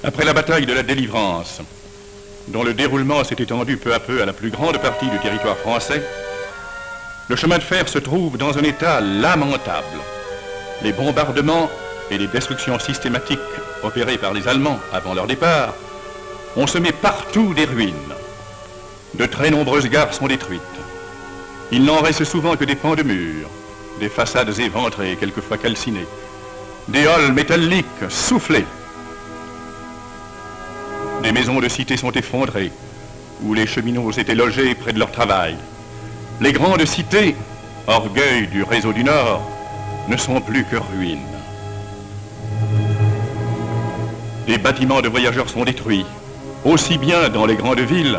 Après la bataille de la Délivrance, dont le déroulement s'est étendu peu à peu à la plus grande partie du territoire français, le chemin de fer se trouve dans un état lamentable. Les bombardements et les destructions systématiques opérées par les Allemands avant leur départ ont semé partout des ruines. De très nombreuses gares sont détruites. Il n'en reste souvent que des pans de murs, des façades éventrées, quelquefois calcinées, des halles métalliques soufflées. Des maisons de cité sont effondrées, où les cheminots étaient logés près de leur travail. Les grandes cités, orgueil du réseau du Nord, ne sont plus que ruines. Des bâtiments de voyageurs sont détruits, aussi bien dans les grandes villes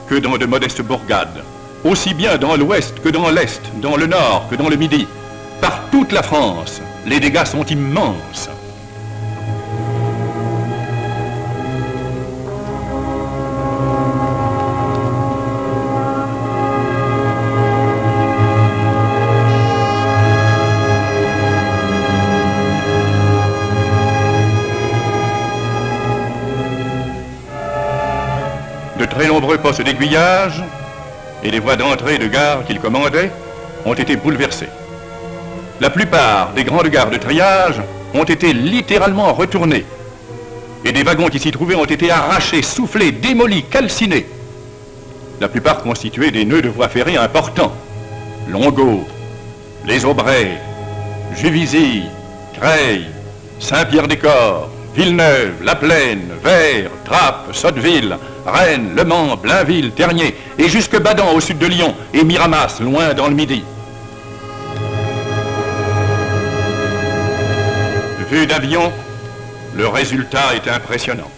que dans de modestes bourgades, aussi bien dans l'ouest que dans l'est, dans le nord que dans le midi. Par toute la France, les dégâts sont immenses. De très nombreux postes d'aiguillage et les voies d'entrée de gare qu'il commandait ont été bouleversés. La plupart des grandes gares de triage ont été littéralement retournées et des wagons qui s'y trouvaient ont été arrachés, soufflés, démolis, calcinés. La plupart constituaient des nœuds de voies ferrées importants. Longeau, Les Aubrais, Juvisy, Creil, Saint-Pierre-des-Corps, Villeneuve, La Plaine, Vert, Trappes, Sotteville, Rennes, Le Mans, Blainville, Tergnier, et jusque Badan au sud de Lyon, et Miramas, loin dans le Midi. Vu d'avion, le résultat est impressionnant.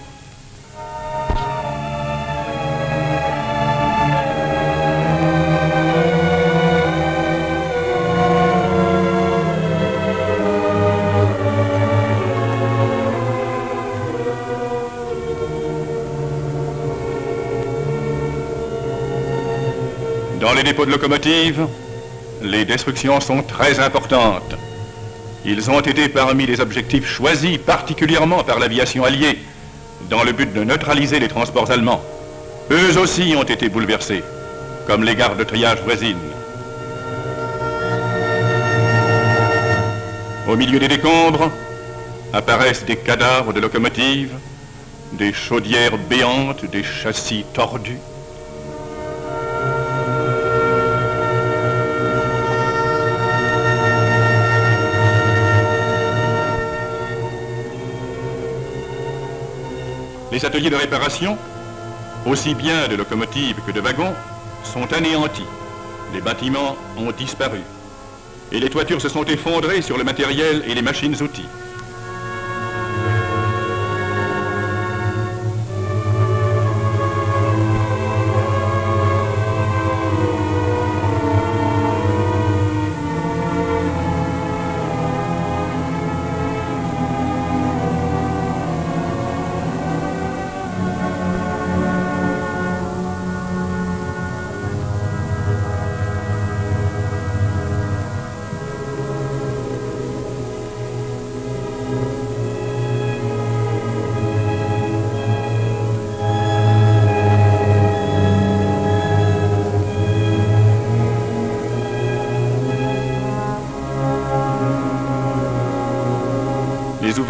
Dans les dépôts de locomotives, les destructions sont très importantes. Ils ont été parmi les objectifs choisis particulièrement par l'aviation alliée dans le but de neutraliser les transports allemands. Eux aussi ont été bouleversés, comme les gares de triage voisines. Au milieu des décombres apparaissent des cadavres de locomotives, des chaudières béantes, des châssis tordus. Les ateliers de réparation, aussi bien de locomotives que de wagons, sont anéantis. Les bâtiments ont disparu. Et les toitures se sont effondrées sur le matériel et les machines-outils.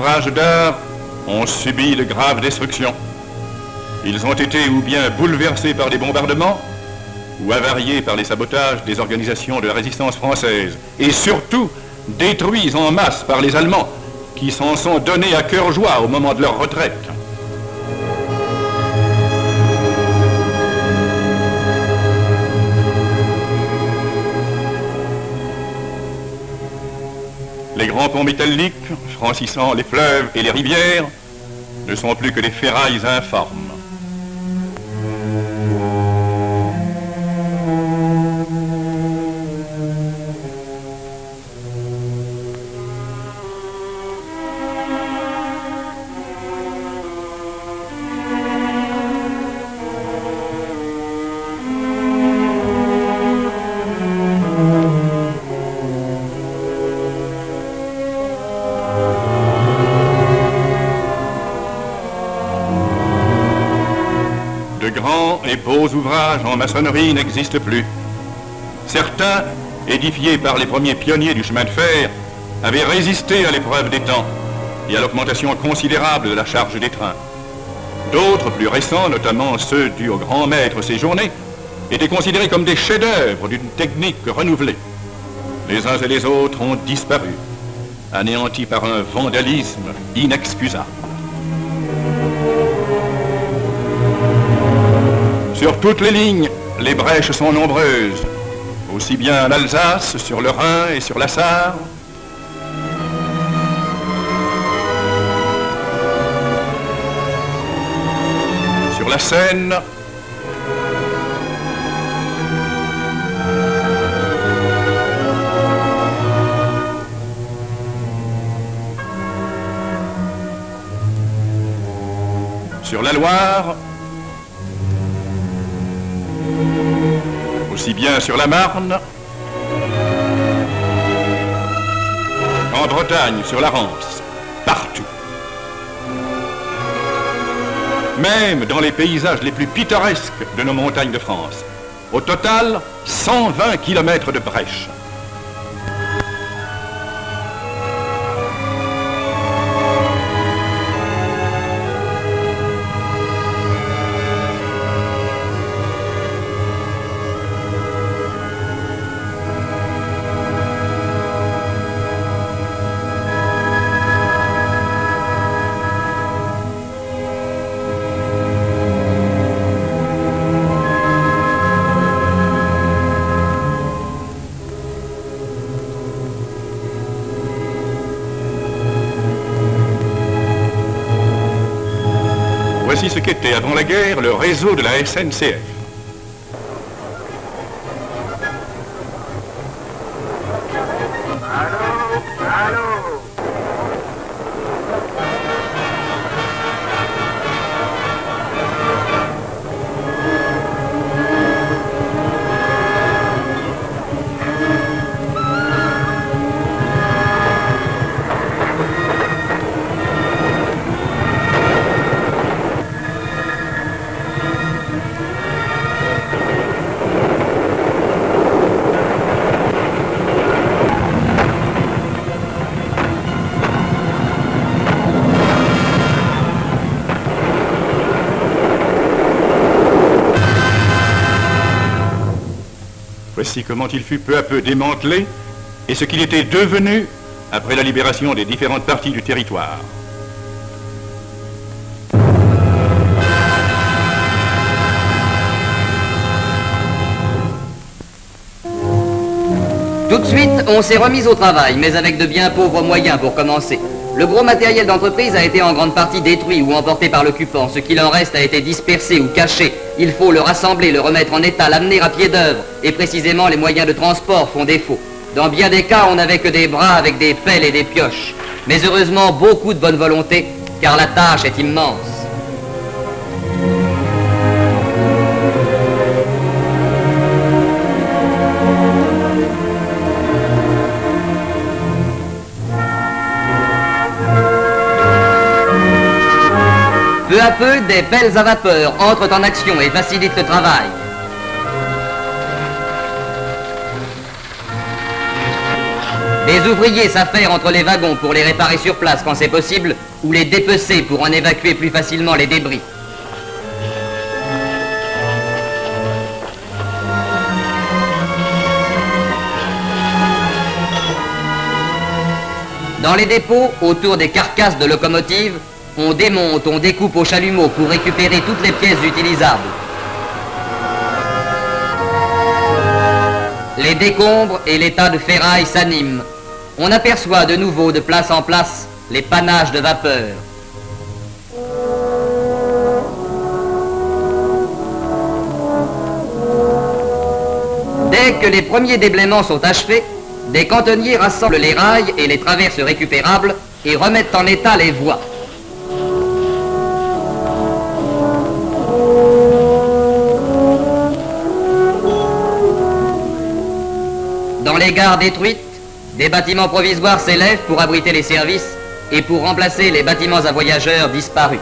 ouvrages d'art ont subi de graves destructions. Ils ont été ou bien bouleversés par des bombardements, ou avariés par les sabotages des organisations de la résistance française, et surtout détruits en masse par les Allemands, qui s'en sont donnés à cœur joie au moment de leur retraite. Les grands ponts métalliques, franchissant les fleuves et les rivières, ne sont plus que des ferrailles informes. De grands et beaux ouvrages en maçonnerie n'existent plus. Certains, édifiés par les premiers pionniers du chemin de fer, avaient résisté à l'épreuve des temps et à l'augmentation considérable de la charge des trains. D'autres, plus récents, notamment ceux dus au grand maître séjourné, étaient considérés comme des chefs-d'œuvre d'une technique renouvelée. Les uns et les autres ont disparu, anéantis par un vandalisme inexcusable. Sur toutes les lignes, les brèches sont nombreuses, aussi bien en Alsace, sur le Rhin et sur la Sarre, sur la Seine, sur la Loire, aussi bien sur la Marne qu'en Bretagne, sur la Rance, partout. Même dans les paysages les plus pittoresques de nos montagnes de France. Au total, 120 km de brèches. Voici ce qu'était avant la guerre le réseau de la SNCF. Voici comment il fut peu à peu démantelé et ce qu'il était devenu après la libération des différentes parties du territoire. Tout de suite, on s'est remis au travail, mais avec de bien pauvres moyens pour commencer. Le gros matériel d'entreprise a été en grande partie détruit ou emporté par l'occupant. Ce qu'il en reste a été dispersé ou caché. Il faut le rassembler, le remettre en état, l'amener à pied d'œuvre. Et précisément, les moyens de transport font défaut. Dans bien des cas, on n'avait que des bras avec des pelles et des pioches. Mais heureusement, beaucoup de bonne volonté, car la tâche est immense. Peu à peu, des pelles à vapeur entrent en action et facilitent le travail. Les ouvriers s'affairent entre les wagons pour les réparer sur place quand c'est possible, ou les dépecer pour en évacuer plus facilement les débris. Dans les dépôts, autour des carcasses de locomotives, on démonte, on découpe au chalumeau pour récupérer toutes les pièces utilisables. Les décombres et les tas de ferraille s'animent. On aperçoit de nouveau, de place en place, les panaches de vapeur. Dès que les premiers déblaiements sont achevés, des cantonniers rassemblent les rails et les traverses récupérables et remettent en état les voies. Dans les gares détruites, des bâtiments provisoires s'élèvent pour abriter les services et pour remplacer les bâtiments à voyageurs disparus.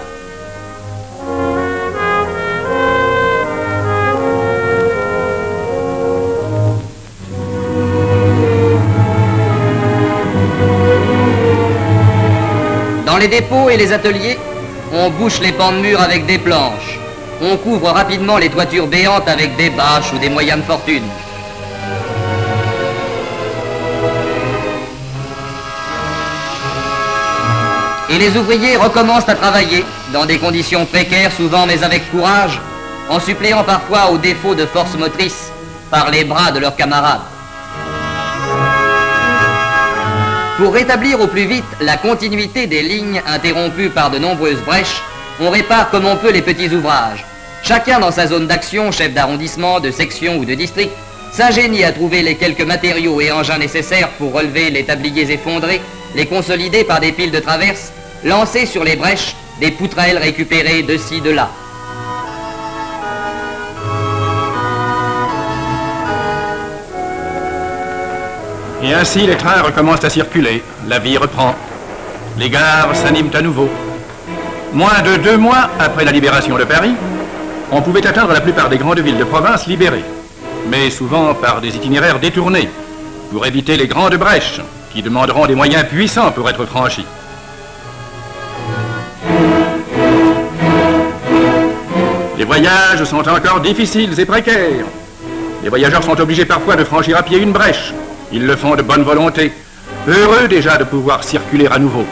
Dans les dépôts et les ateliers, on bouche les pans de murs avec des planches. On couvre rapidement les toitures béantes avec des bâches ou des moyens de fortune. Et les ouvriers recommencent à travailler, dans des conditions précaires souvent, mais avec courage, en suppléant parfois aux défauts de force motrice par les bras de leurs camarades. Pour rétablir au plus vite la continuité des lignes interrompues par de nombreuses brèches, on répare comme on peut les petits ouvrages. Chacun dans sa zone d'action, chef d'arrondissement, de section ou de district, s'ingénie à trouver les quelques matériaux et engins nécessaires pour relever les tabliers effondrés, les consolider par des piles de traverse, lancer sur les brèches des poutrelles récupérées de ci, de là. Et ainsi, les trains recommencent à circuler. La vie reprend. Les gares s'animent à nouveau. Moins de 2 mois après la libération de Paris, on pouvait atteindre la plupart des grandes villes de province libérées, mais souvent par des itinéraires détournés, pour éviter les grandes brèches qui demanderont des moyens puissants pour être franchis. Les voyages sont encore difficiles et précaires. Les voyageurs sont obligés parfois de franchir à pied une brèche. Ils le font de bonne volonté, heureux déjà de pouvoir circuler à nouveau.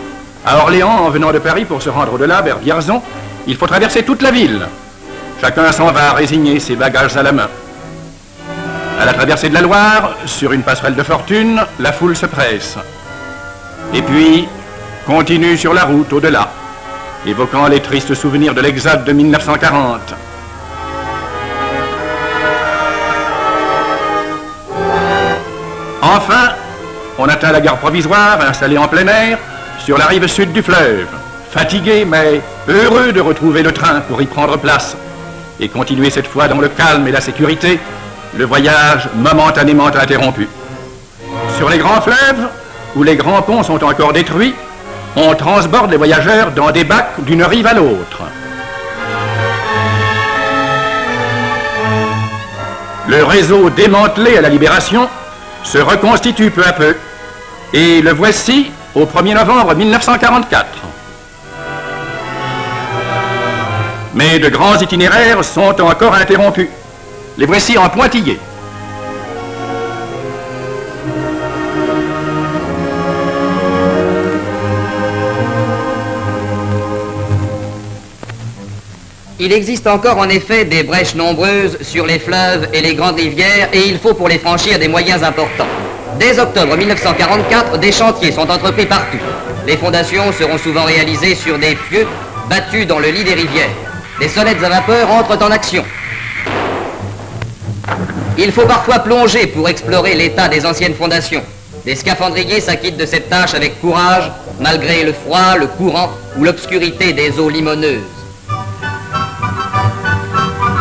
À Orléans, en venant de Paris pour se rendre au-delà, vers Vierzon, il faut traverser toute la ville. Chacun s'en va résigner ses bagages à la main. À la traversée de la Loire, sur une passerelle de fortune, la foule se presse. Et puis, continue sur la route au-delà, évoquant les tristes souvenirs de l'exode de 1940. Enfin, on atteint la gare provisoire, installée en plein air, sur la rive sud du fleuve. Fatigué, mais heureux de retrouver le train pour y prendre place et continuer cette fois dans le calme et la sécurité, le voyage momentanément interrompu. Sur les grands fleuves, où les grands ponts sont encore détruits, on transborde les voyageurs dans des bacs d'une rive à l'autre. Le réseau démantelé à la Libération se reconstitue peu à peu, et le voici au 1er novembre 1944. Mais de grands itinéraires sont encore interrompus. Les voici en pointillés. Il existe encore en effet des brèches nombreuses sur les fleuves et les grandes rivières et il faut pour les franchir des moyens importants. Dès octobre 1944, des chantiers sont entrepris partout. Les fondations seront souvent réalisées sur des pieux battus dans le lit des rivières. Des sonnettes à vapeur entrent en action. Il faut parfois plonger pour explorer l'état des anciennes fondations. Des scaphandriers s'acquittent de cette tâche avec courage, malgré le froid, le courant ou l'obscurité des eaux limoneuses.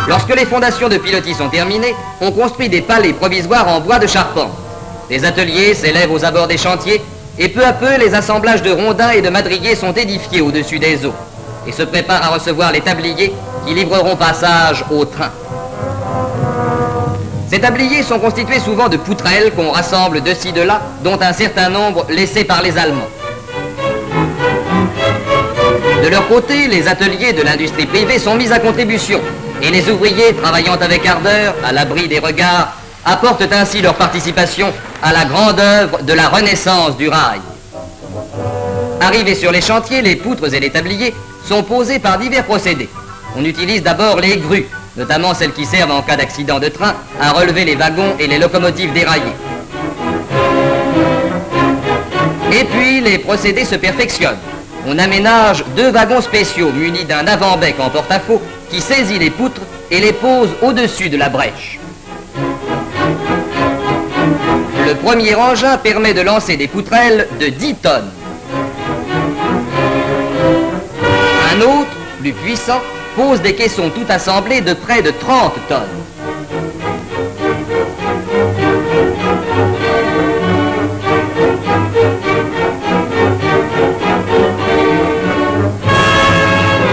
Lorsque les fondations de pilotis sont terminées, on construit des palais provisoires en bois de charpente. Des ateliers s'élèvent aux abords des chantiers et peu à peu les assemblages de rondins et de madriers sont édifiés au-dessus des eaux et se préparent à recevoir les tabliers qui livreront passage au train. Ces tabliers sont constitués souvent de poutrelles qu'on rassemble de ci de là, dont un certain nombre laissés par les Allemands. De leur côté, les ateliers de l'industrie privée sont mis à contribution et les ouvriers, travaillant avec ardeur, à l'abri des regards, apportent ainsi leur participation à la grande œuvre de la renaissance du rail. Arrivés sur les chantiers, les poutres et les tabliers sont posés par divers procédés. On utilise d'abord les grues, notamment celles qui servent en cas d'accident de train à relever les wagons et les locomotives déraillées. Et puis, les procédés se perfectionnent. On aménage 2 wagons spéciaux munis d'un avant-bec en porte-à-faux qui saisit les poutres et les pose au-dessus de la brèche. Le premier engin permet de lancer des poutrelles de 10 tonnes. Un autre, plus puissant, pose des caissons tout assemblés de près de 30 tonnes.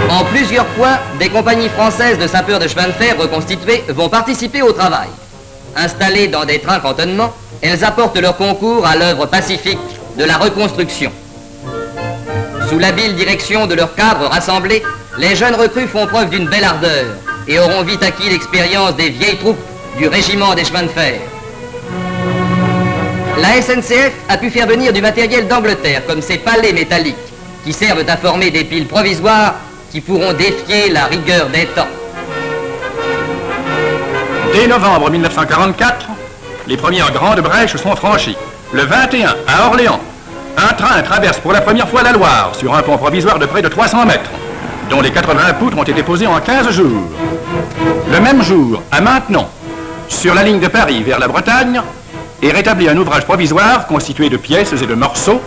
En plusieurs points, des compagnies françaises de sapeurs de chemin de fer reconstituées vont participer au travail. Installées dans des trains cantonnements, elles apportent leur concours à l'œuvre pacifique de la reconstruction. Sous l'habile direction de leurs cadres rassemblés, les jeunes recrues font preuve d'une belle ardeur et auront vite acquis l'expérience des vieilles troupes du régiment des chemins de fer. La SNCF a pu faire venir du matériel d'Angleterre, comme ces palets métalliques, qui servent à former des piles provisoires qui pourront défier la rigueur des temps. Dès novembre 1944, les premières grandes brèches sont franchies. Le 21, à Orléans, un train traverse pour la première fois la Loire sur un pont provisoire de près de 300 mètres, dont les 80 poutres ont été posées en 15 jours. Le même jour, à Maintenon, sur la ligne de Paris vers la Bretagne, est rétabli un ouvrage provisoire constitué de pièces et de morceaux,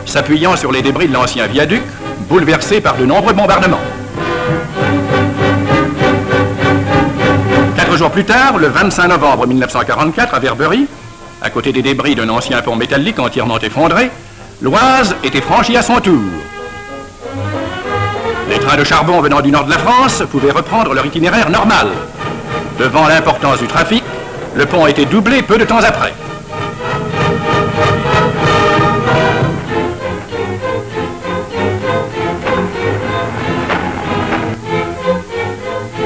s'appuyant sur les débris de l'ancien viaduc, bouleversé par de nombreux bombardements. 4 jours plus tard, le 25 novembre 1944, à Verberie, à côté des débris d'un ancien pont métallique entièrement effondré, l'Oise était franchie à son tour. Les trains de charbon venant du nord de la France pouvaient reprendre leur itinéraire normal. Devant l'importance du trafic, le pont a été doublé peu de temps après.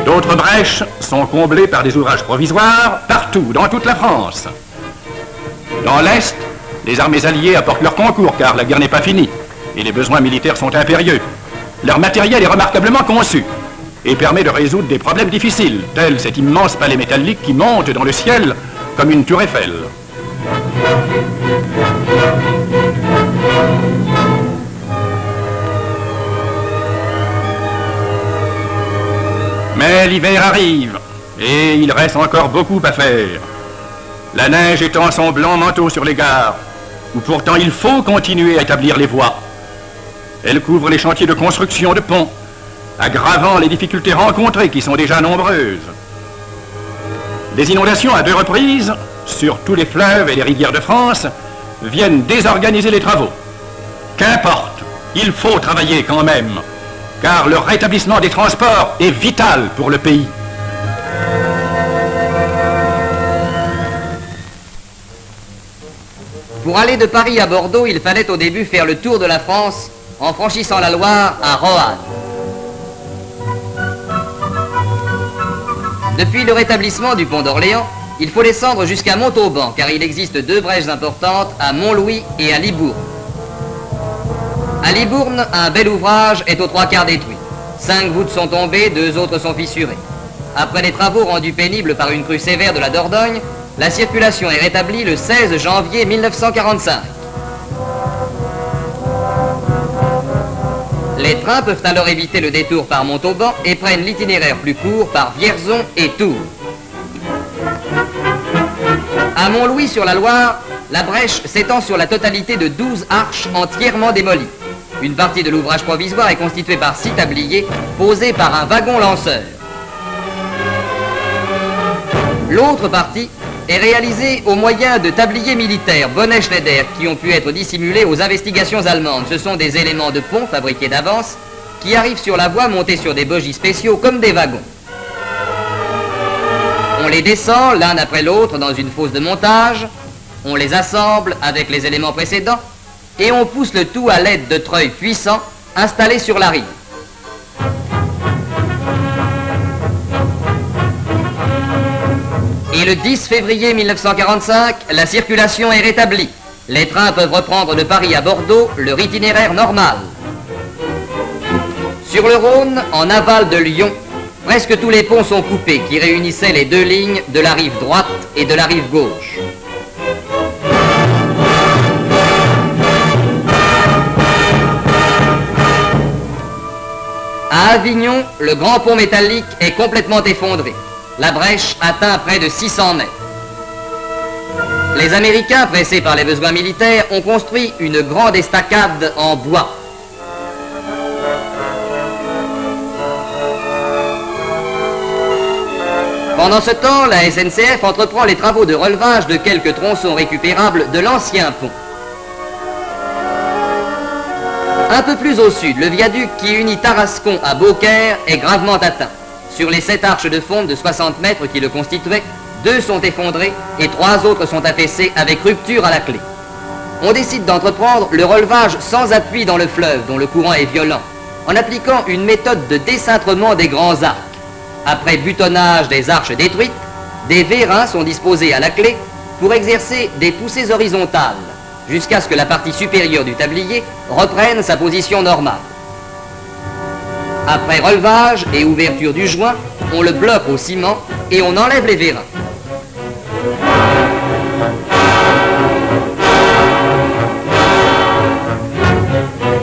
D'autres brèches sont comblées par des ouvrages provisoires partout, dans toute la France. Dans l'Est, les armées alliées apportent leur concours car la guerre n'est pas finie et les besoins militaires sont impérieux. Leur matériel est remarquablement conçu et permet de résoudre des problèmes difficiles, tel cet immense palais métallique qui monte dans le ciel comme une tour Eiffel. Mais l'hiver arrive et il reste encore beaucoup à faire. La neige étend son blanc manteau sur les gares, où pourtant il faut continuer à établir les voies. Elle couvre les chantiers de construction de ponts, aggravant les difficultés rencontrées qui sont déjà nombreuses. Des inondations à 2 reprises, sur tous les fleuves et les rivières de France, viennent désorganiser les travaux. Qu'importe, il faut travailler quand même, car le rétablissement des transports est vital pour le pays. Pour aller de Paris à Bordeaux, il fallait au début faire le tour de la France en franchissant la Loire à Roanne. Depuis le rétablissement du pont d'Orléans, il faut descendre jusqu'à Montauban, car il existe 2 brèches importantes à Montlouis et à Libourne. À Libourne, un bel ouvrage est aux 3/4 détruit. 5 voûtes sont tombées, 2 autres sont fissurées. Après les travaux rendus pénibles par une crue sévère de la Dordogne, la circulation est rétablie le 16 janvier 1945. Les trains peuvent alors éviter le détour par Montauban et prennent l'itinéraire plus court par Vierzon et Tours. À Montlouis sur la Loire, la brèche s'étend sur la totalité de 12 arches entièrement démolies. Une partie de l'ouvrage provisoire est constituée par 6 tabliers posés par un wagon lanceur. L'autre partie est réalisée au moyen de tabliers militaires Bonnet-Schneider qui ont pu être dissimulés aux investigations allemandes. Ce sont des éléments de pont fabriqués d'avance qui arrivent sur la voie montés sur des bogies spéciaux comme des wagons. On les descend l'un après l'autre dans une fosse de montage, on les assemble avec les éléments précédents et on pousse le tout à l'aide de treuils puissants installés sur la rive. Et le 10 février 1945, la circulation est rétablie. Les trains peuvent reprendre de Paris à Bordeaux leur itinéraire normal. Sur le Rhône, en aval de Lyon, presque tous les ponts sont coupés qui réunissaient les deux lignes de la rive droite et de la rive gauche. À Avignon, le grand pont métallique est complètement effondré. La brèche atteint près de 600 mètres. Les Américains, pressés par les besoins militaires, ont construit une grande estacade en bois. Pendant ce temps, la SNCF entreprend les travaux de relevage de quelques tronçons récupérables de l'ancien pont. Un peu plus au sud, le viaduc qui unit Tarascon à Beaucaire est gravement atteint. Sur les 7 arches de fonte de 60 mètres qui le constituaient, 2 sont effondrées et 3 autres sont affaissées avec rupture à la clé. On décide d'entreprendre le relevage sans appui dans le fleuve, dont le courant est violent, en appliquant une méthode de décintrement des grands arcs. Après butonnage des arches détruites, des vérins sont disposés à la clé pour exercer des poussées horizontales, jusqu'à ce que la partie supérieure du tablier reprenne sa position normale. Après relevage et ouverture du joint, on le bloque au ciment et on enlève les vérins.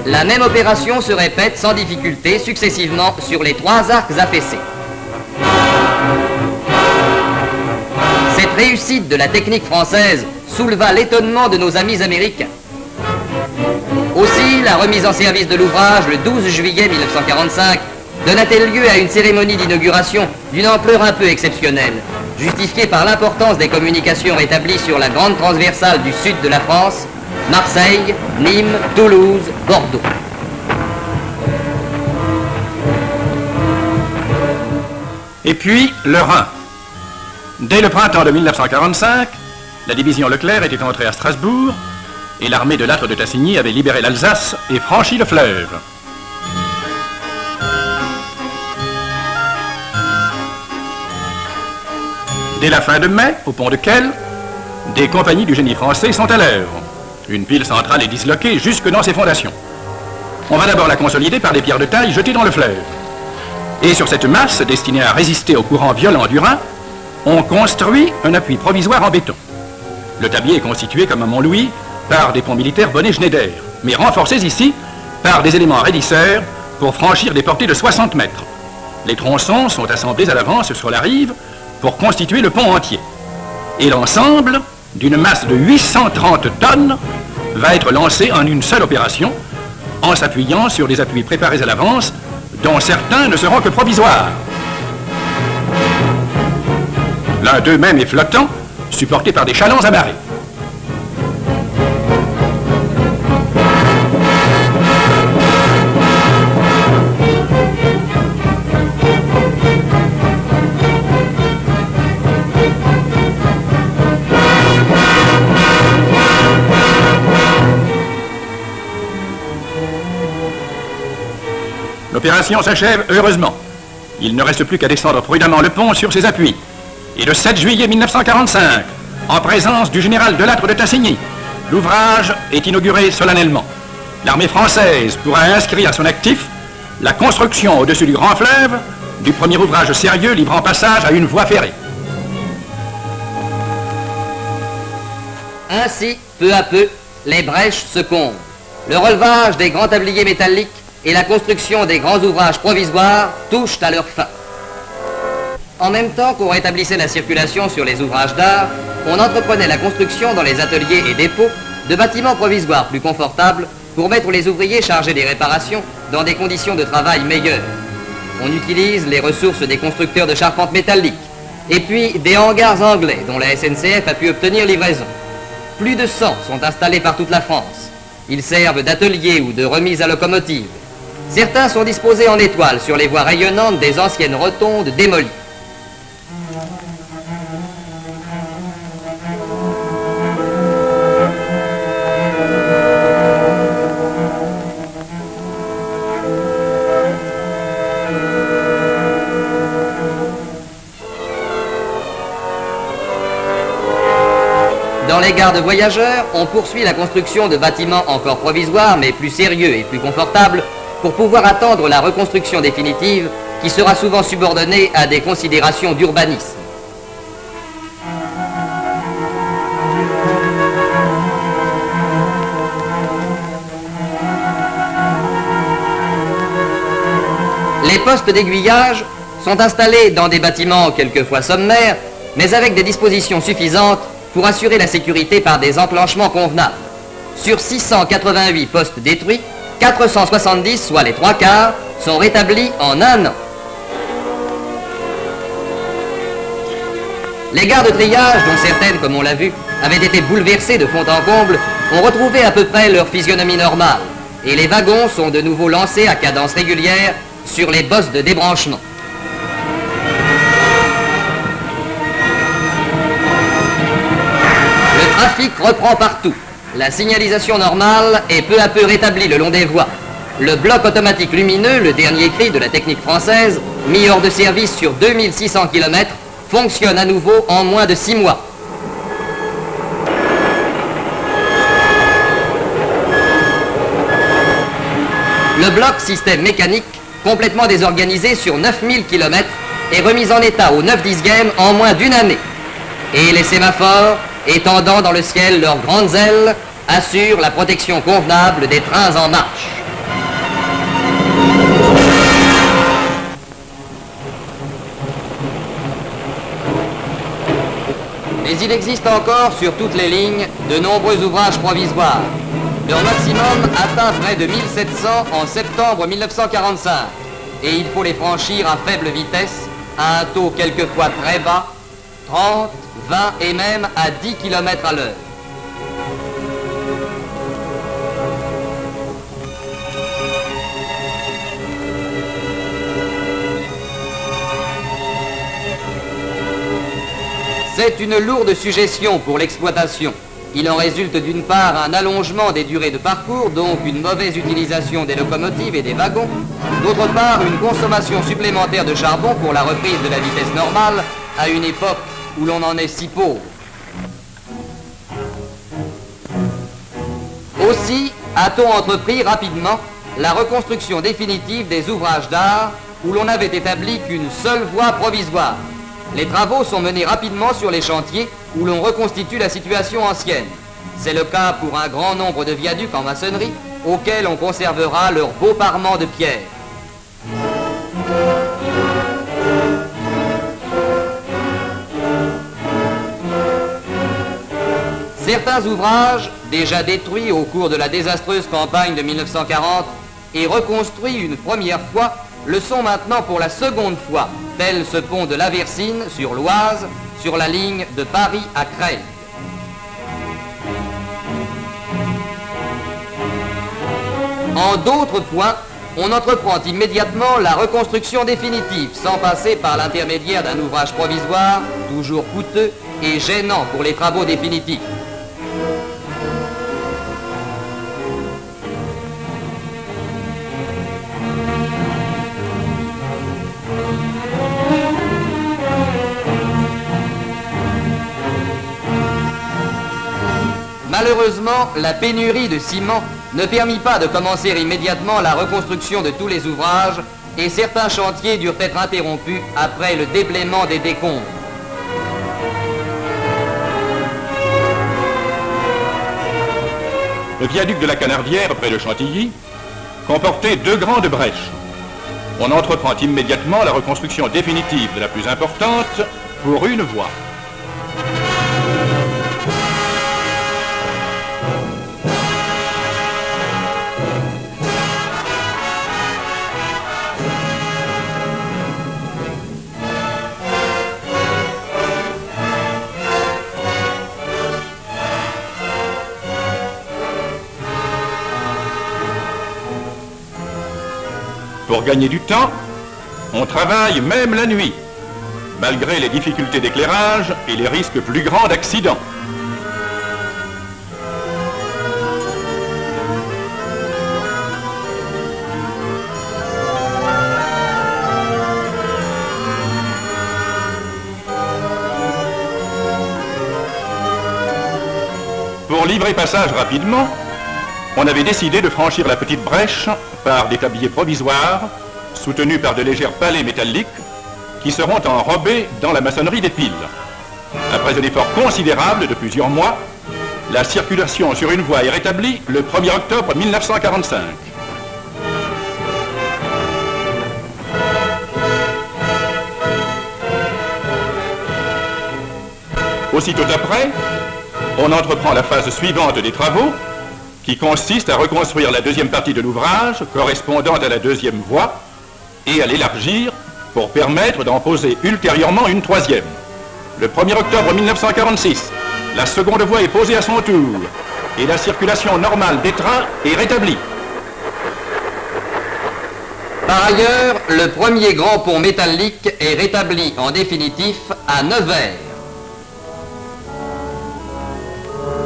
La même opération se répète sans difficulté successivement sur les 3 arcs affaissés. Cette réussite de la technique française souleva l'étonnement de nos amis américains. Aussi, la remise en service de l'ouvrage le 12 juillet 1945 donna-t-elle lieu à une cérémonie d'inauguration d'une ampleur un peu exceptionnelle, justifiée par l'importance des communications rétablies sur la grande transversale du sud de la France, Marseille, Nîmes, Toulouse, Bordeaux. Et puis, le Rhin. Dès le printemps de 1945, la division Leclerc était entrée à Strasbourg et l'armée de Lattre de Tassigny avait libéré l'Alsace et franchi le fleuve. Dès la fin de mai, au pont de Kehl, des compagnies du génie français sont à l'œuvre. Une pile centrale est disloquée jusque dans ses fondations. On va d'abord la consolider par des pierres de taille jetées dans le fleuve. Et sur cette masse, destinée à résister au courant violent du Rhin, on construit un appui provisoire en béton. Le tablier est constitué comme à Mont-Louis par des ponts militaires Bonnet-Schneider, mais renforcés ici par des éléments raidisseurs pour franchir des portées de 60 mètres. Les tronçons sont assemblés à l'avance sur la rive pour constituer le pont entier. Et l'ensemble, d'une masse de 830 tonnes, va être lancé en une seule opération, en s'appuyant sur des appuis préparés à l'avance, dont certains ne seront que provisoires. L'un d'eux même est flottant, supporté par des chalands amarrés. L'opération s'achève heureusement. Il ne reste plus qu'à descendre prudemment le pont sur ses appuis. Et le 7 juillet 1945, en présence du général de Lattre de Tassigny, l'ouvrage est inauguré solennellement. L'armée française pourra inscrire à son actif la construction au-dessus du grand fleuve du premier ouvrage sérieux livrant passage à une voie ferrée. Ainsi, peu à peu, les brèches se comblent. Le relevage des grands tabliers métalliques et la construction des grands ouvrages provisoires touchent à leur fin. En même temps qu'on rétablissait la circulation sur les ouvrages d'art, on entreprenait la construction dans les ateliers et dépôts de bâtiments provisoires plus confortables pour mettre les ouvriers chargés des réparations dans des conditions de travail meilleures. On utilise les ressources des constructeurs de charpentes métalliques et puis des hangars anglais dont la SNCF a pu obtenir livraison. Plus de 100 sont installés par toute la France. Ils servent d'ateliers ou de remise à locomotive. Certains sont disposés en étoile sur les voies rayonnantes des anciennes rotondes démolies. Dans les gares de voyageurs, on poursuit la construction de bâtiments encore provisoires, mais plus sérieux et plus confortables, pour pouvoir attendre la reconstruction définitive, qui sera souvent subordonnée à des considérations d'urbanisme. Les postes d'aiguillage sont installés dans des bâtiments quelquefois sommaires, mais avec des dispositions suffisantes pour assurer la sécurité par des enclenchements convenables. Sur 688 postes détruits, 470, soit les 3/4, sont rétablis en un an. Les gares de triage, dont certaines, comme on l'a vu, avaient été bouleversées de fond en comble, ont retrouvé à peu près leur physionomie normale, et les wagons sont de nouveau lancés à cadence régulière sur les bosses de débranchement. Le trafic reprend partout. La signalisation normale est peu à peu rétablie le long des voies. Le bloc automatique lumineux, le dernier cri de la technique française, mis hors de service sur 2600 km, fonctionne à nouveau en moins de 6 mois. Le bloc système mécanique, complètement désorganisé sur 9000 km, est remis en état au 9/10 en moins d'une année. Et les sémaphores, étendant dans le ciel leurs grandes ailes, assurent la protection convenable des trains en marche. Mais il existe encore sur toutes les lignes de nombreux ouvrages provisoires. Leur maximum atteint près de 1700 en septembre 1945. Et il faut les franchir à faible vitesse, à un taux quelquefois très bas, 30, 20 et même à 10 km à l'heure. C'est une lourde suggestion pour l'exploitation. Il en résulte d'une part un allongement des durées de parcours, donc une mauvaise utilisation des locomotives et des wagons, d'autre part une consommation supplémentaire de charbon pour la reprise de la vitesse normale à une époque où l'on en est si pauvre. Aussi a-t-on entrepris rapidement la reconstruction définitive des ouvrages d'art où l'on n'avait établi qu'une seule voie provisoire. Les travaux sont menés rapidement sur les chantiers où l'on reconstitue la situation ancienne. C'est le cas pour un grand nombre de viaducs en maçonnerie auxquels on conservera leur beau parement de pierre. Certains ouvrages, déjà détruits au cours de la désastreuse campagne de 1940 et reconstruits une première fois, le sont maintenant pour la seconde fois, tel ce pont de l'Aversine sur l'Oise, sur la ligne de Paris à Creil. En d'autres points, on entreprend immédiatement la reconstruction définitive, sans passer par l'intermédiaire d'un ouvrage provisoire, toujours coûteux et gênant pour les travaux définitifs. Malheureusement, la pénurie de ciment ne permit pas de commencer immédiatement la reconstruction de tous les ouvrages et certains chantiers durent être interrompus après le déblaiement des décombres. Le viaduc de la Canardière, près de Chantilly, comportait 2 grandes brèches. On entreprend immédiatement la reconstruction définitive de la plus importante pour une voie. Pour gagner du temps, on travaille même la nuit, malgré les difficultés d'éclairage et les risques plus grands d'accidents. pour livrer passage rapidement, on avait décidé de franchir la petite brèche par des tabliers provisoires, soutenus par de légères palets métalliques, qui seront enrobés dans la maçonnerie des piles. Après un effort considérable de plusieurs mois, la circulation sur une voie est rétablie le 1er octobre 1945. Aussitôt après, on entreprend la phase suivante des travaux, qui consiste à reconstruire la deuxième partie de l'ouvrage, correspondant à la deuxième voie, et à l'élargir pour permettre d'en poser ultérieurement une troisième. Le 1er octobre 1946, la seconde voie est posée à son tour, et la circulation normale des trains est rétablie. Par ailleurs, le premier grand pont métallique est rétabli en définitif à Nevers.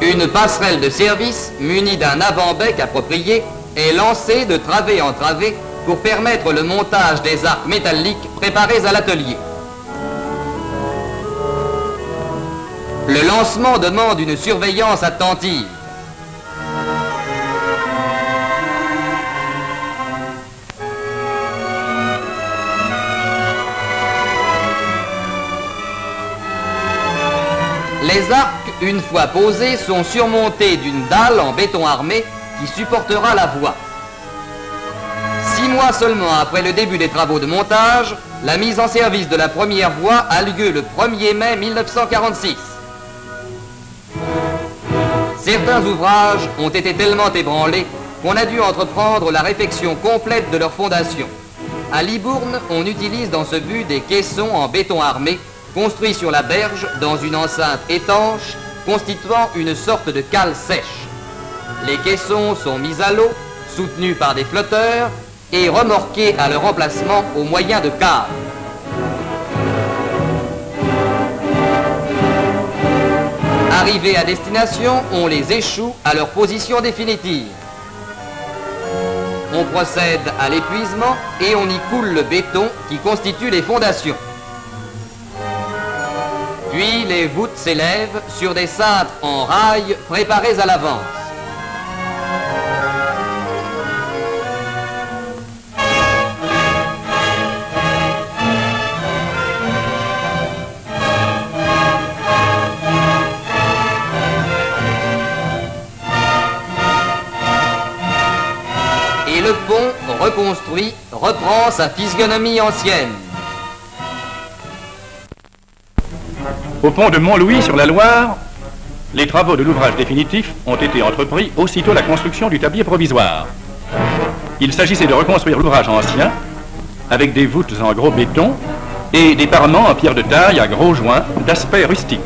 Une passerelle de service munie d'un avant-bec approprié est lancée de travée en travée pour permettre le montage des arcs métalliques préparés à l'atelier. Le lancement demande une surveillance attentive. Les arcs, une fois posés, sont surmontés d'une dalle en béton armé qui supportera la voie. 6 mois seulement après le début des travaux de montage, la mise en service de la première voie a lieu le 1er mai 1946. Certains ouvrages ont été tellement ébranlés qu'on a dû entreprendre la réfection complète de leur fondation. À Libourne, on utilise dans ce but des caissons en béton armé construits sur la berge dans une enceinte étanche constituant une sorte de cale sèche. Les caissons sont mis à l'eau, soutenus par des flotteurs et remorqués à leur emplacement au moyen de caves. Arrivés à destination, on les échoue à leur position définitive. On procède à l'épuisement et on y coule le béton qui constitue les fondations. Puis les voûtes s'élèvent sur des cintres en rail préparés à l'avance. Et le pont, reconstruit, reprend sa physionomie ancienne. Au pont de Montlouis sur la Loire, les travaux de l'ouvrage définitif ont été entrepris aussitôt la construction du tablier provisoire. Il s'agissait de reconstruire l'ouvrage ancien avec des voûtes en gros béton et des paraments en pierre de taille à gros joints d'aspect rustique.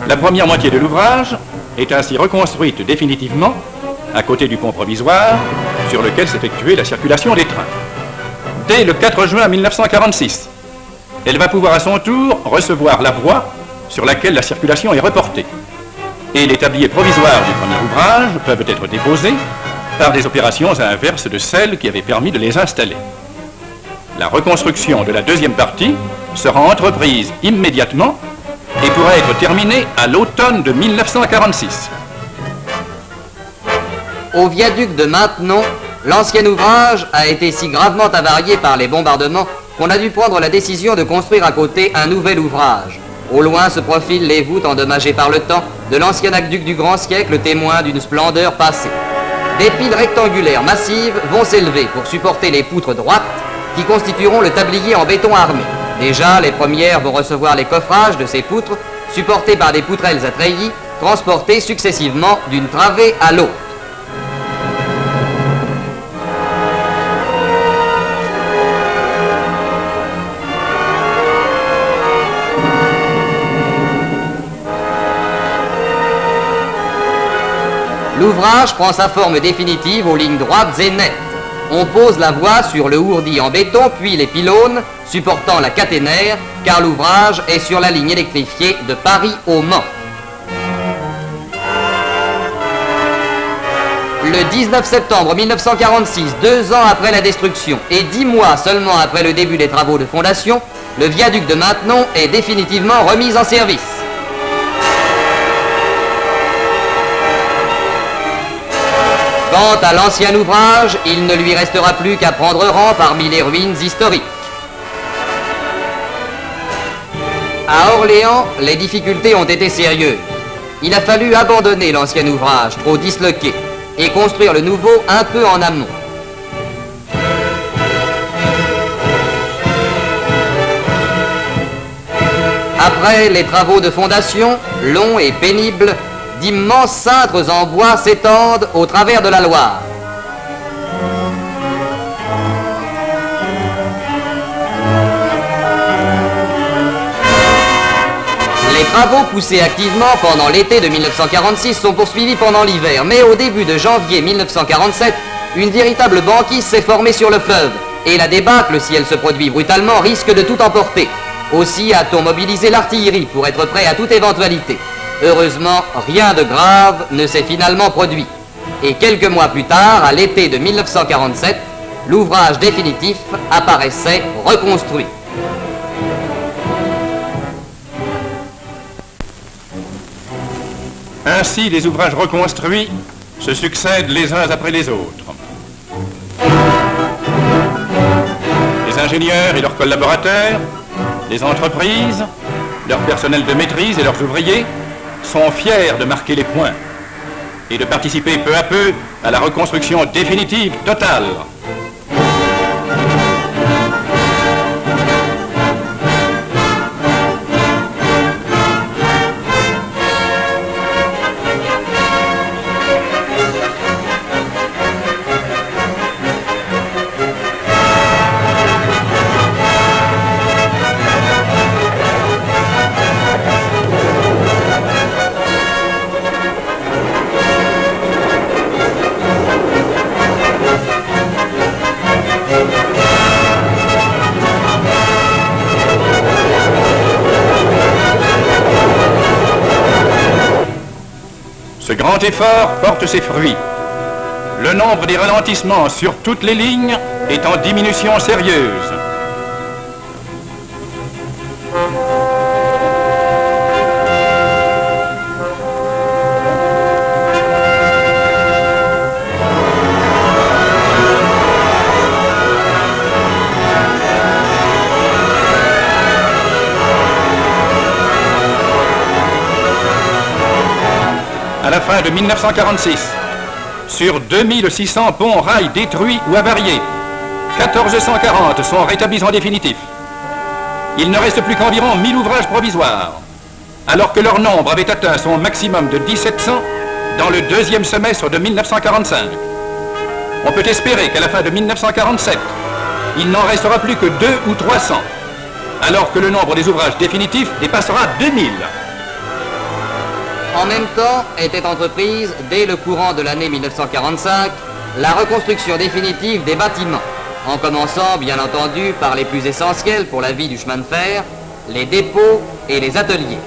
La première moitié de l'ouvrage est ainsi reconstruite définitivement à côté du pont provisoire sur lequel s'effectuait la circulation des trains. Dès le 4 juin 1946, elle va pouvoir à son tour recevoir la voie sur laquelle la circulation est reportée. Et les tabliers provisoires du premier ouvrage peuvent être déposés par des opérations inverses de celles qui avaient permis de les installer. La reconstruction de la deuxième partie sera entreprise immédiatement et pourra être terminée à l'automne de 1946. Au viaduc de Maintenon, l'ancien ouvrage a été si gravement avarié par les bombardements qu'on a dû prendre la décision de construire à côté un nouvel ouvrage. Au loin se profilent les voûtes endommagées par le temps de l'ancien aqueduc du grand siècle, témoin d'une splendeur passée. Des piles rectangulaires massives vont s'élever pour supporter les poutres droites qui constitueront le tablier en béton armé. Déjà, les premières vont recevoir les coffrages de ces poutres, supportés par des poutrelles à treillis, transportées successivement d'une travée à l'autre. L'ouvrage prend sa forme définitive aux lignes droites et nettes. On pose la voie sur le ourdi en béton, puis les pylônes supportant la caténaire, car l'ouvrage est sur la ligne électrifiée de Paris au Mans. Le 19 septembre 1946, 2 ans après la destruction et 10 mois seulement après le début des travaux de fondation, le viaduc de Maintenon est définitivement remis en service. Quant à l'ancien ouvrage, il ne lui restera plus qu'à prendre rang parmi les ruines historiques. À Orléans, les difficultés ont été sérieuses. Il a fallu abandonner l'ancien ouvrage, trop disloqué, et construire le nouveau un peu en amont. Après les travaux de fondation, longs et pénibles, d'immenses cintres en bois s'étendent au travers de la Loire. Les travaux poussés activement pendant l'été de 1946 sont poursuivis pendant l'hiver, mais au début de janvier 1947, une véritable banquise s'est formée sur le fleuve, et la débâcle, si elle se produit brutalement, risque de tout emporter. Aussi a-t-on mobilisé l'artillerie pour être prêt à toute éventualité. Heureusement, rien de grave ne s'est finalement produit. Et quelques mois plus tard, à l'été de 1947, l'ouvrage définitif apparaissait reconstruit. Ainsi, les ouvrages reconstruits se succèdent les uns après les autres. Les ingénieurs et leurs collaborateurs, les entreprises, leur personnel de maîtrise et leurs ouvriers sont fiers de marquer les points et de participer peu à peu à la reconstruction définitive totale. Ce grand effort porte ses fruits. Le nombre des ralentissements sur toutes les lignes est en diminution sérieuse. À la fin de 1946, sur 2600 ponts rails détruits ou avariés, 1440 sont rétablis en définitif. Il ne reste plus qu'environ 1000 ouvrages provisoires, alors que leur nombre avait atteint son maximum de 1700 dans le deuxième semestre de 1945. On peut espérer qu'à la fin de 1947, il n'en restera plus que 200 ou 300, alors que le nombre des ouvrages définitifs dépassera 2000. En même temps, était entreprise, dès le courant de l'année 1945, la reconstruction définitive des bâtiments, en commençant, bien entendu, par les plus essentiels pour la vie du chemin de fer, les dépôts et les ateliers.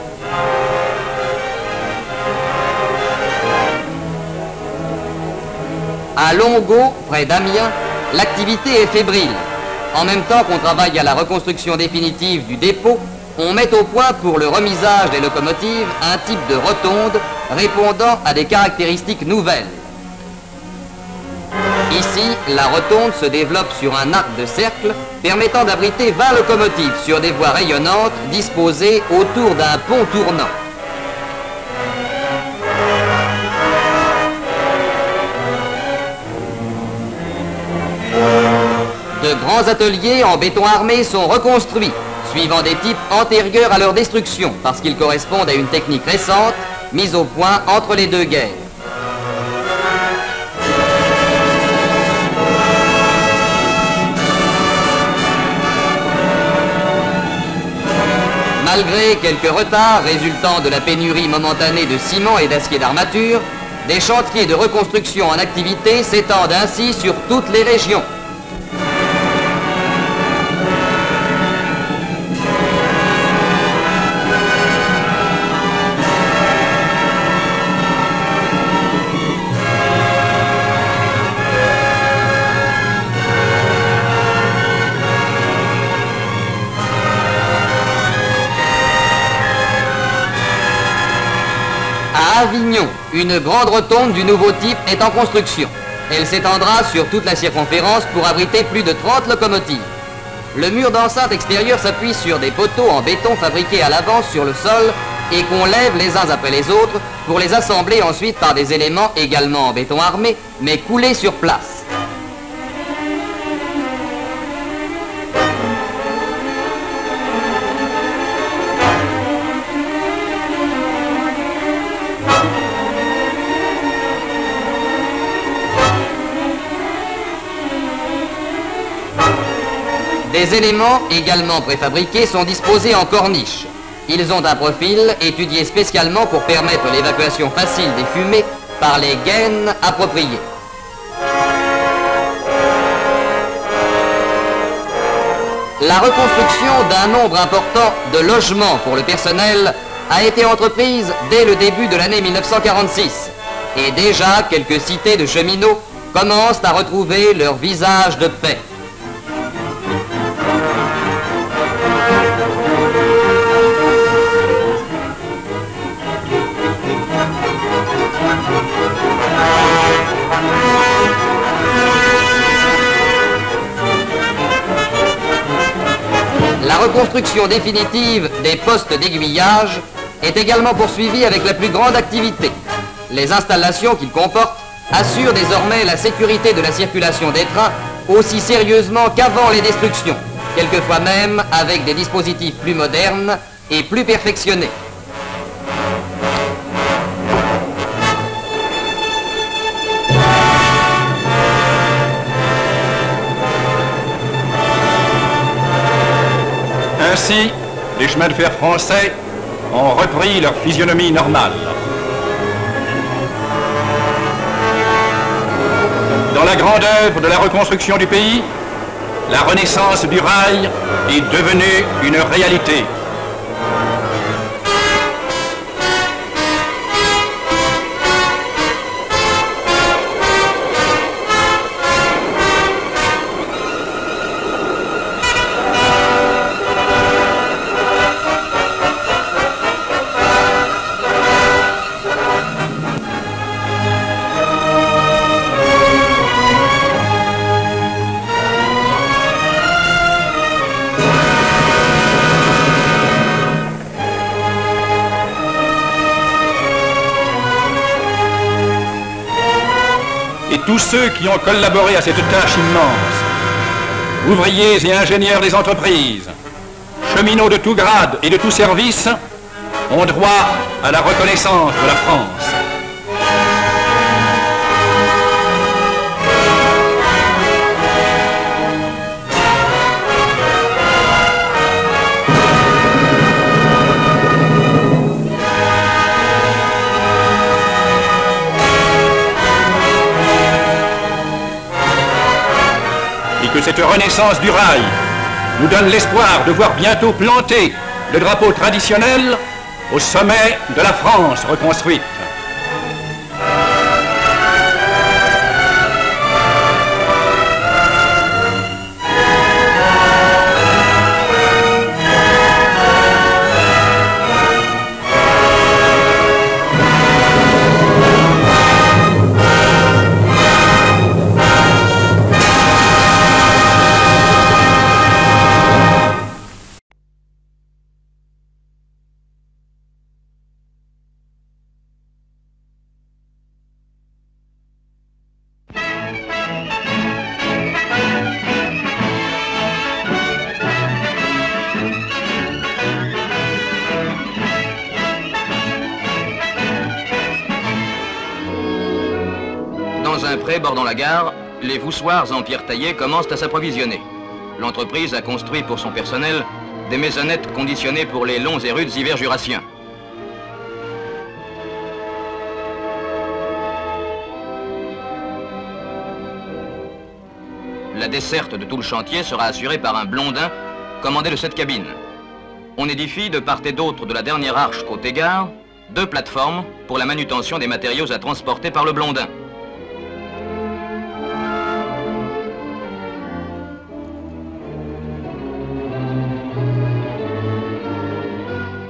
À Longo, près d'Amiens, l'activité est fébrile. En même temps qu'on travaille à la reconstruction définitive du dépôt, on met au point pour le remisage des locomotives un type de rotonde répondant à des caractéristiques nouvelles. Ici, la rotonde se développe sur un arc de cercle permettant d'abriter 20 locomotives sur des voies rayonnantes disposées autour d'un pont tournant. De grands ateliers en béton armé sont reconstruits, suivant des types antérieurs à leur destruction, parce qu'ils correspondent à une technique récente, mise au point entre les deux guerres. Malgré quelques retards résultant de la pénurie momentanée de ciment et d'acier d'armature, des chantiers de reconstruction en activité s'étendent ainsi sur toutes les régions. À Avignon, une grande rotonde du nouveau type est en construction. Elle s'étendra sur toute la circonférence pour abriter plus de 30 locomotives. Le mur d'enceinte extérieur s'appuie sur des poteaux en béton fabriqués à l'avance sur le sol et qu'on lève les uns après les autres pour les assembler ensuite par des éléments également en béton armé, mais coulés sur place. Des éléments également préfabriqués sont disposés en corniche. Ils ont un profil étudié spécialement pour permettre l'évacuation facile des fumées par les gaines appropriées. La reconstruction d'un nombre important de logements pour le personnel a été entreprise dès le début de l'année 1946. Et déjà, quelques cités de cheminots commencent à retrouver leur visage de paix. La reconstruction définitive des postes d'aiguillage est également poursuivie avec la plus grande activité. Les installations qu'ils comportent assurent désormais la sécurité de la circulation des trains aussi sérieusement qu'avant les destructions, quelquefois même avec des dispositifs plus modernes et plus perfectionnés. Ainsi, les chemins de fer français ont repris leur physionomie normale. Dans la grande œuvre de la reconstruction du pays, la renaissance du rail est devenue une réalité. Et tous ceux qui ont collaboré à cette tâche immense, ouvriers et ingénieurs des entreprises, cheminots de tout grade et de tout service, ont droit à la reconnaissance de la France. Que cette renaissance du rail nous donne l'espoir de voir bientôt planter le drapeau traditionnel au sommet de la France reconstruite. Dans un pré bordant la gare, les voussoirs en pierre taillée commencent à s'approvisionner. L'entreprise a construit pour son personnel des maisonnettes conditionnées pour les longs et rudes hivers jurassiens. La desserte de tout le chantier sera assurée par un blondin commandé de cette cabine. On édifie de part et d'autre de la dernière arche côté gare 2 plateformes pour la manutention des matériaux à transporter par le blondin.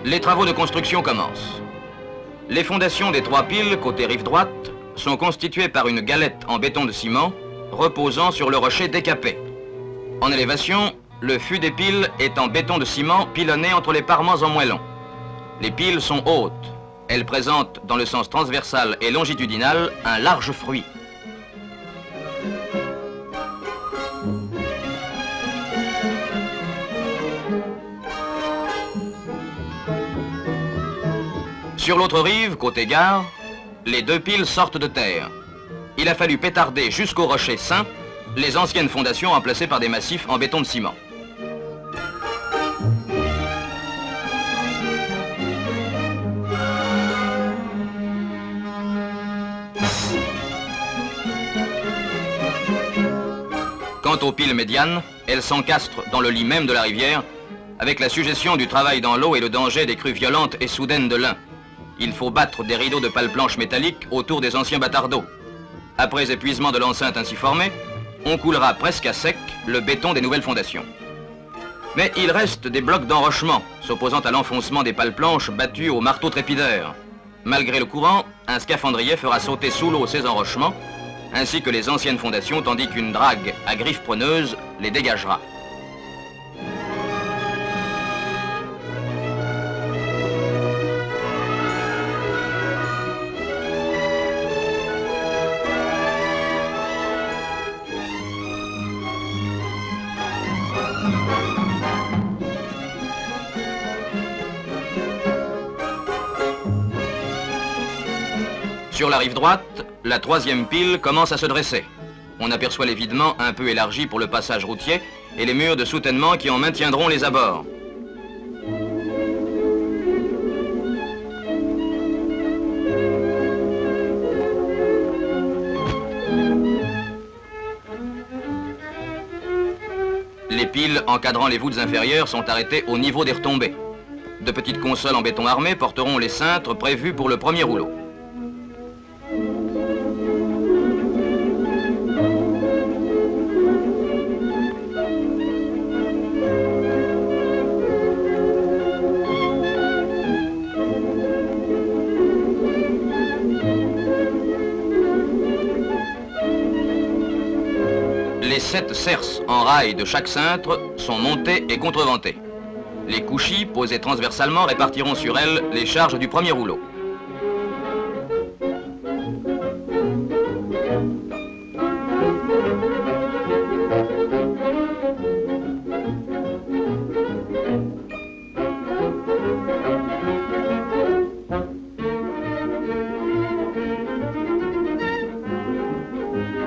Les travaux de construction commencent. Les fondations des 3 piles, côté rive droite, sont constituées par une galette en béton de ciment reposant sur le rocher décapé. En élévation, le fût des piles est en béton de ciment pilonné entre les parements en moellon. Les piles sont hautes. Elles présentent, dans le sens transversal et longitudinal, un large fruit. Sur l'autre rive, côté gare, les 2 piles sortent de terre. Il a fallu pétarder jusqu'au rocher saint les anciennes fondations remplacées par des massifs en béton de ciment. Quant aux piles médianes, elles s'encastrent dans le lit même de la rivière, avec la suggestion du travail dans l'eau et le danger des crues violentes et soudaines de l'Ain. Il faut battre des rideaux de pales planches métalliques autour des anciens bâtards d'eau. Après épuisement de l'enceinte ainsi formée, on coulera presque à sec le béton des nouvelles fondations. Mais il reste des blocs d'enrochement, s'opposant à l'enfoncement des pales planches battues au marteau trépideur. Malgré le courant, un scaphandrier fera sauter sous l'eau ces enrochements, ainsi que les anciennes fondations, tandis qu'une drague à griffes preneuses les dégagera. Sur la rive droite, la 3e pile commence à se dresser. On aperçoit les videments un peu élargis pour le passage routier et les murs de soutènement qui en maintiendront les abords. Les piles encadrant les voûtes inférieures sont arrêtées au niveau des retombées. De petites consoles en béton armé porteront les cintres prévus pour le premier rouleau. Les 7 cerces en rail de chaque cintre sont montées et contreventées. Les couchis, posés transversalement, répartiront sur elles les charges du premier rouleau.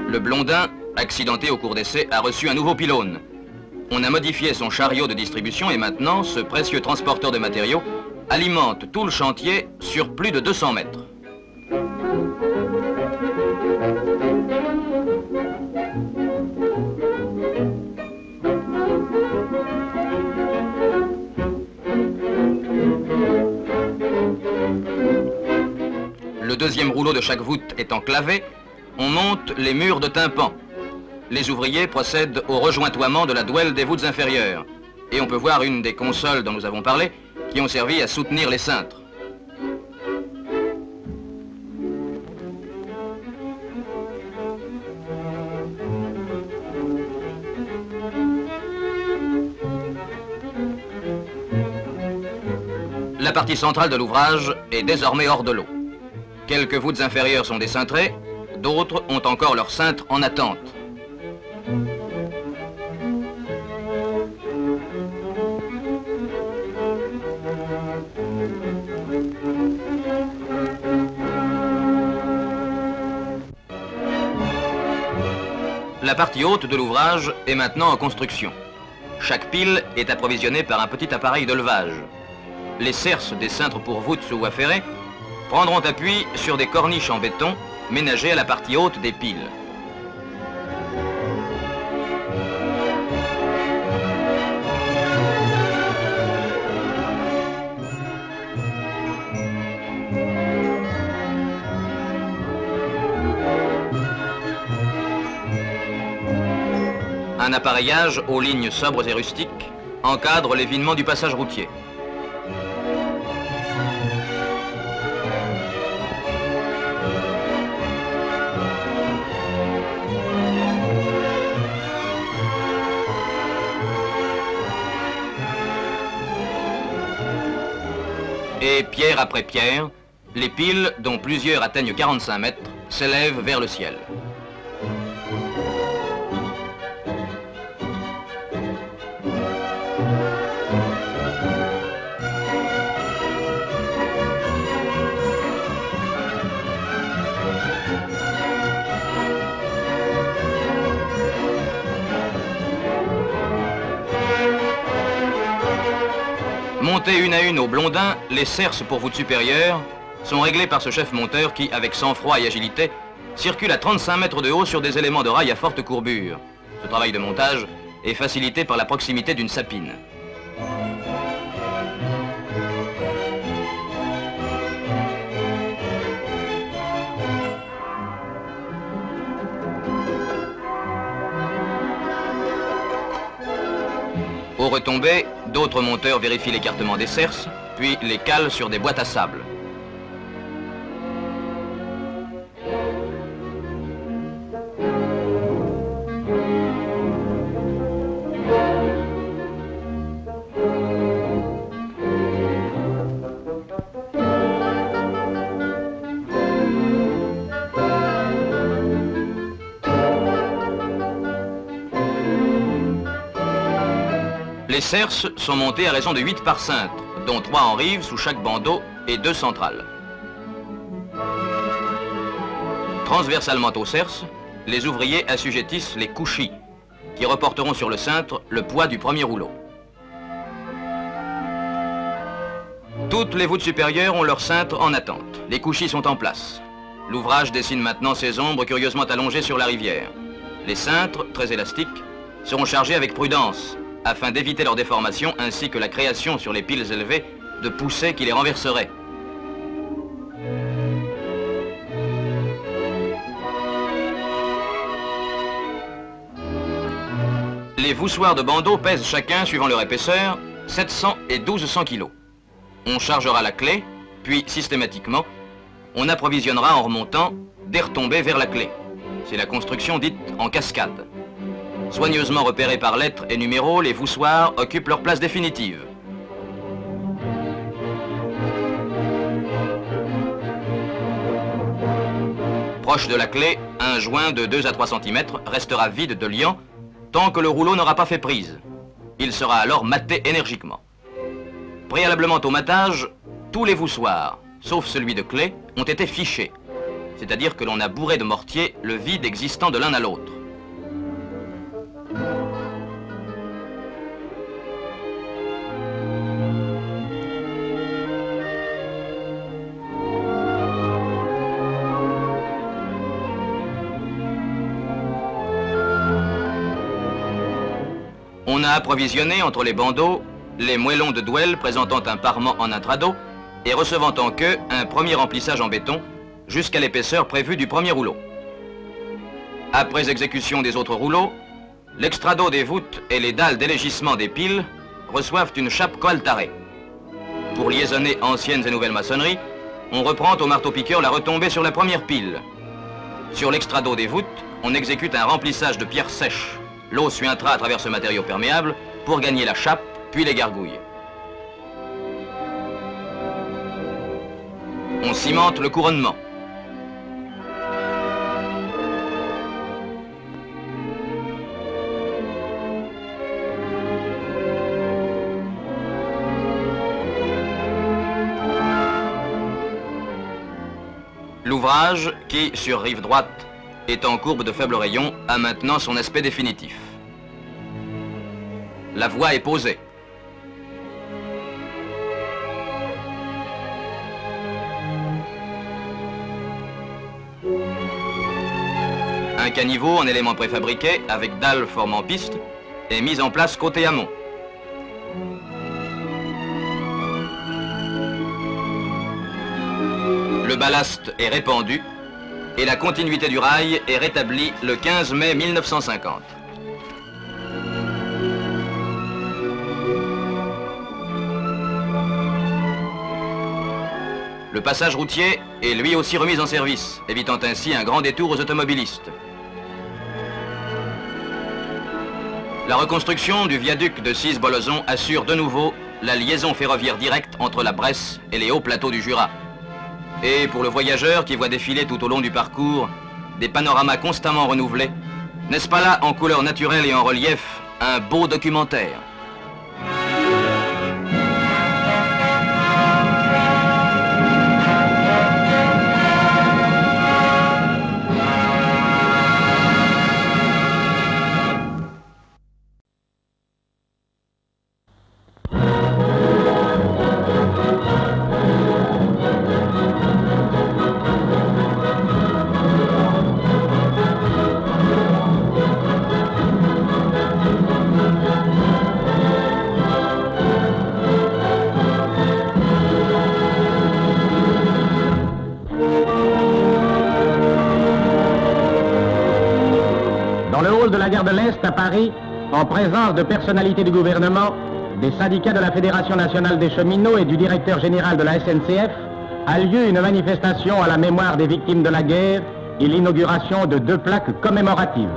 Le Blondin, accidenté au cours d'essai, a reçu un nouveau pylône. On a modifié son chariot de distribution et maintenant, ce précieux transporteur de matériaux alimente tout le chantier sur plus de 200 mètres. Le 2e rouleau de chaque voûte étant clavé, on monte les murs de tympan. Les ouvriers procèdent au rejointoiement de la douelle des voûtes inférieures. Et on peut voir une des consoles dont nous avons parlé, qui ont servi à soutenir les cintres. La partie centrale de l'ouvrage est désormais hors de l'eau. Quelques voûtes inférieures sont décintrées, d'autres ont encore leur cintre en attente. La partie haute de l'ouvrage est maintenant en construction. Chaque pile est approvisionnée par un petit appareil de levage. Les cerces des cintres pour voûtes sous voie ferrée prendront appui sur des corniches en béton ménagées à la partie haute des piles. Un appareillage aux lignes sobres et rustiques encadre l'évinement du passage routier. Et pierre après pierre, les piles, dont plusieurs atteignent 45 mètres, s'élèvent vers le ciel. Montées une à une au Blondin, les cerces pour voûte supérieure sont réglées par ce chef monteur qui, avec sang-froid et agilité, circule à 35 mètres de haut sur des éléments de rail à forte courbure. Ce travail de montage est facilité par la proximité d'une sapine. Au retombé, d'autres monteurs vérifient l'écartement des cerces, puis les calent sur des boîtes à sable. Les cerces sont montées à raison de 8 par cintre, dont 3 en rive sous chaque bandeau et 2 centrales. Transversalement aux cerces, les ouvriers assujettissent les couchis, qui reporteront sur le cintre le poids du premier rouleau. Toutes les voûtes supérieures ont leur cintre en attente. Les couchis sont en place. L'ouvrage dessine maintenant ces ombres curieusement allongées sur la rivière. Les cintres, très élastiques, seront chargés avec prudence, afin d'éviter leur déformation ainsi que la création sur les piles élevées de poussées qui les renverseraient. Les voussoirs de bandeaux pèsent chacun, suivant leur épaisseur, 700 et 1200 kg. On chargera la clé, puis systématiquement, on approvisionnera en remontant des retombées vers la clé. C'est la construction dite en cascade. Soigneusement repérés par lettres et numéros, les voussoirs occupent leur place définitive. Proche de la clé, un joint de 2 à 3 cm restera vide de liant tant que le rouleau n'aura pas fait prise. Il sera alors maté énergiquement. Préalablement au matage, tous les voussoirs, sauf celui de clé, ont été fichés. C'est-à-dire que l'on a bourré de mortier le vide existant de l'un à l'autre. On a approvisionné entre les bandeaux les moellons de douelle présentant un parement en intrado et recevant en queue un premier remplissage en béton jusqu'à l'épaisseur prévue du premier rouleau. Après exécution des autres rouleaux, l'extrado des voûtes et les dalles d'élégissement des piles reçoivent une chape coaltarée. Pour liaisonner anciennes et nouvelles maçonneries, on reprend au marteau-piqueur la retombée sur la première pile. Sur l'extrado des voûtes, on exécute un remplissage de pierres sèches. L'eau suintera à travers ce matériau perméable pour gagner la chape, puis les gargouilles. On cimente le couronnement. L'ouvrage, qui, sur rive droite, est en courbe de faible rayon, a maintenant son aspect définitif. La voie est posée. Un caniveau en éléments préfabriqués, avec dalles formant piste, est mis en place côté amont. Le ballast est répandu et la continuité du rail est rétablie le 15 mai 1950. Le passage routier est lui aussi remis en service, évitant ainsi un grand détour aux automobilistes. La reconstruction du viaduc de Cise-Bolozon assure de nouveau la liaison ferroviaire directe entre la Bresse et les hauts plateaux du Jura. Et pour le voyageur qui voit défiler tout au long du parcours des panoramas constamment renouvelés, n'est-ce pas là, en couleur naturelle et en relief, un beau documentaire? De la gare de l'Est à Paris, en présence de personnalités du gouvernement, des syndicats de la Fédération nationale des cheminots et du directeur général de la SNCF, a lieu une manifestation à la mémoire des victimes de la guerre et l'inauguration de 2 plaques commémoratives.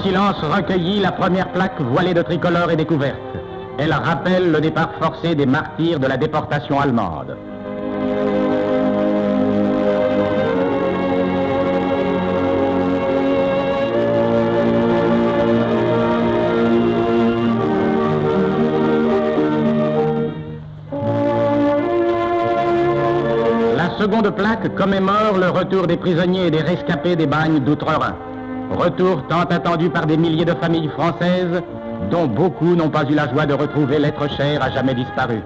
Silence recueilli, la première plaque voilée de tricolore est découverte. Elle rappelle le départ forcé des martyrs de la déportation allemande. La seconde plaque commémore le retour des prisonniers et des rescapés des bagnes d'Outre-Rhin. Retour tant attendu par des milliers de familles françaises, dont beaucoup n'ont pas eu la joie de retrouver l'être cher à jamais disparu.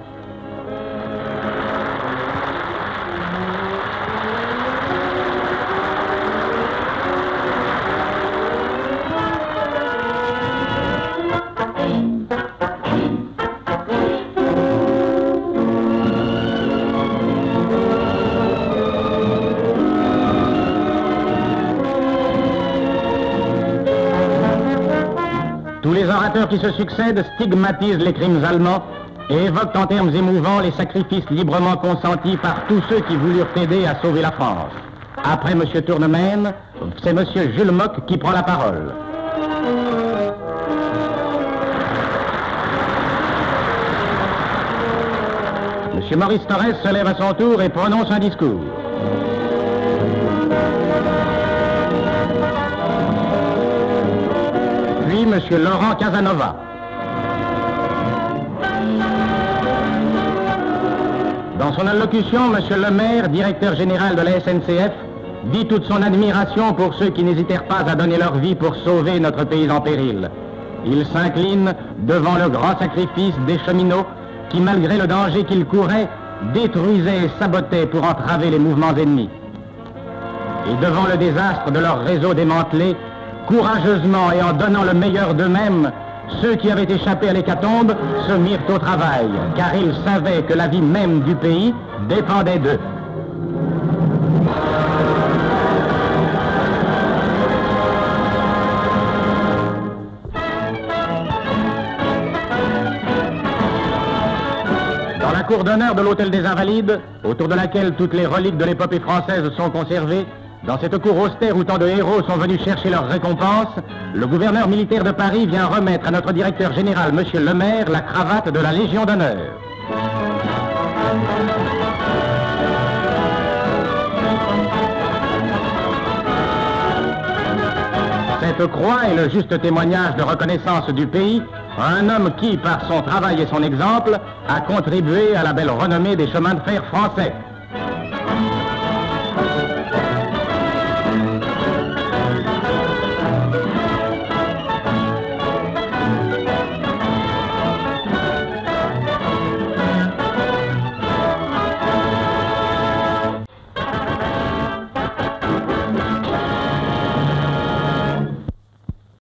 Tous les orateurs qui se succèdent stigmatisent les crimes allemands et évoquent en termes émouvants les sacrifices librement consentis par tous ceux qui voulurent aider à sauver la France. Après M. Tournemène, c'est M. Jules Mock qui prend la parole. M. Maurice Thorez se lève à son tour et prononce un discours. Puis M. Laurent Casanova. Dans son allocution, M. Lemaire, directeur général de la SNCF, dit toute son admiration pour ceux qui n'hésitèrent pas à donner leur vie pour sauver notre pays en péril. Il s'incline devant le grand sacrifice des cheminots qui, malgré le danger qu'ils couraient, détruisaient et sabotaient pour entraver les mouvements ennemis. Et devant le désastre de leur réseau démantelé, courageusement et en donnant le meilleur d'eux-mêmes, ceux qui avaient échappé à l'hécatombe se mirent au travail, car ils savaient que la vie même du pays dépendait d'eux. Dans la cour d'honneur de l'Hôtel des Invalides, autour de laquelle toutes les reliques de l'épopée française sont conservées, dans cette cour austère où tant de héros sont venus chercher leur récompense, le gouverneur militaire de Paris vient remettre à notre directeur général, M. Lemaire, la cravate de la Légion d'honneur. Cette croix est le juste témoignage de reconnaissance du pays à un homme qui, par son travail et son exemple, a contribué à la belle renommée des chemins de fer français.